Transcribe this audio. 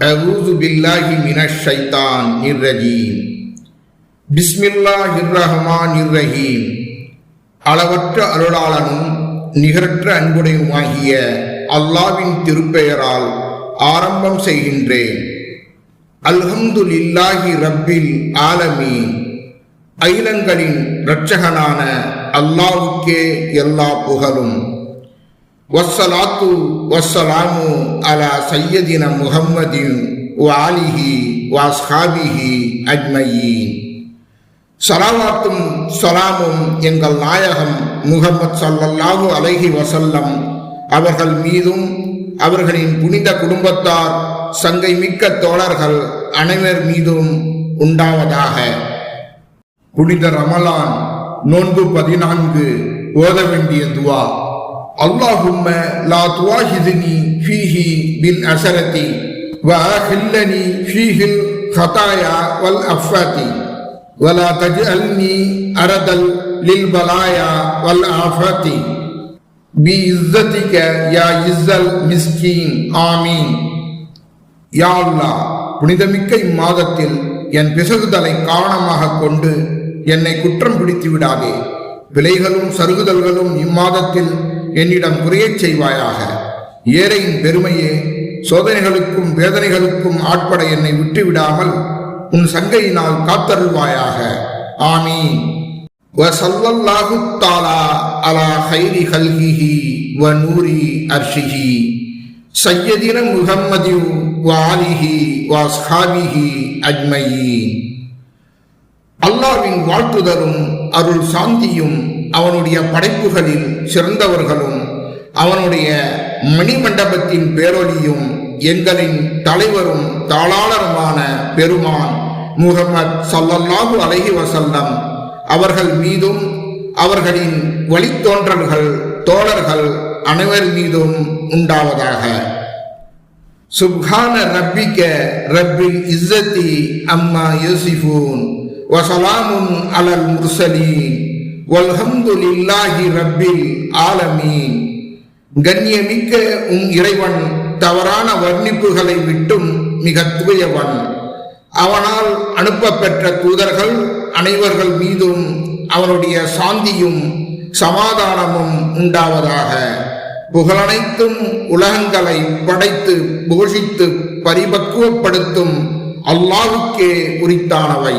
அஊது பில்லாஹி மினஷ் ஷைத்தானிர் ரஜீம். பிஸ்மில்லாஹிர் ரஹ்மானிர் ரஹீம். அளவற்ற அருளாளனும் நிகரற்ற அன்புடையுமாகிய அல்லாஹ்வின் திருப்பெயரால் ஆரம்பம் செய்கின்றேன். அல்ஹம்துலில்லாஹி ரப்பில் ஆலமீன். அகிலங்களின் இரட்சகனான அல்லாஹ்வுக்கே எல்லா புகழும். வஸ்ஸலாத்து வஸ்ஸலாமு அலா சய்யதினா முஹம்மதின் வ ஆலிஹி வ அஸ்ஹாபிஹி அஜ்மயீன். ஸலவாத்தும் ஸலாமும் எங்கள் நாயகம் முஹம்மது ஸல்லல்லாஹு அலைஹி வஸல்லம் அவர்கள் மீதும் அவர்களின் புனித குடும்பத்தார் சங்கை மிக்க தோழர்கள் அனைவர் மீதும் உண்டாவதாக. புனித ரமலான் நோன்பு 14 ஓத வேண்டிய துவா. அல்லாஹும்ம லா துவாஹிதுனி ஃபீஹி பில் அஸரதி வ ஆஹில்லனி ஃபீஹில் ஹதாயா வல் அஃபாதி வலா தஜ்அல்னி அரதல் லில் பலாயா வல் ஆஃபாதி பி இஸ்ஸதிக யா இஸ்ஸல் மிஸ்கீன் ஆமீன். யா அல்லாஹ், புனிதமிக்க இம்மாதத்தில் என் பிசகுதலை காரணமாக கொண்டு என்னை குற்றம் பிடித்து விடாதே. விலைகளும் சருகுதல்களும் இம்மாதத்தில் என்னிடம் குறையச் செய்வாயாக. ஏழையின் பெருமையே, சோதனைகளுக்கும் வேதனைகளுக்கும் ஆட்பட என்னை விட்டுவிடாமல் உன் சங்கையினால் காத்தருள்வாயாக. ஆமீன். வ ஸல்லல்லாஹு தஆலா அலா கைரி கல்கிஹி வ நூரி அர்ஷிஹி சய்யதினா முஹம்மதி வ ஆலிஹி வ அஸ்ஹாபிஹி அஜ்மயீன். அல்லாஹ்வின் வாழ்த்துதலும் அருள் சாந்தியும் அவனுடைய படைப்புகளில் சிறந்தவர்களும் அவனுடைய மணிமண்டபத்தின் பேரொலியும் எங்களின் தலைவரும் தாளாளருமான பெருமான் முஹம்மது ஸல்லல்லாஹு அலைஹி வஸல்லம் அவர்கள் மீதும் அவர்களின் வழித்தோன்றல்கள் தோழர்கள் அனைவர் மீதும் உண்டாவதாக. சுப்ஹான ரப்பிக ரப்பில் இஸ்ஸதி அம்மா யசிஃபூன் வஸலாமுன் அலல் முர்ஸலீன் வல்ஹம்துலில்லாஹி ரப்பில் ஆலமீன். கண்ணியமிக்க உன் இறைவன் தவறான வர்ணிப்புகளை விட்டும் மிக தூயவன். அவனால் அனுப்பப்பெற்ற தூதர்கள் அனைவர்கள் மீதும் அவனுடைய சாந்தியும் சமாதானமும் உண்டாவதாக. புகழனைத்தும் உலகங்களை படைத்து போஷித்து பரிபக்குவப்படுத்தும் அல்லாஹ்வுக்கே உரித்தானவை.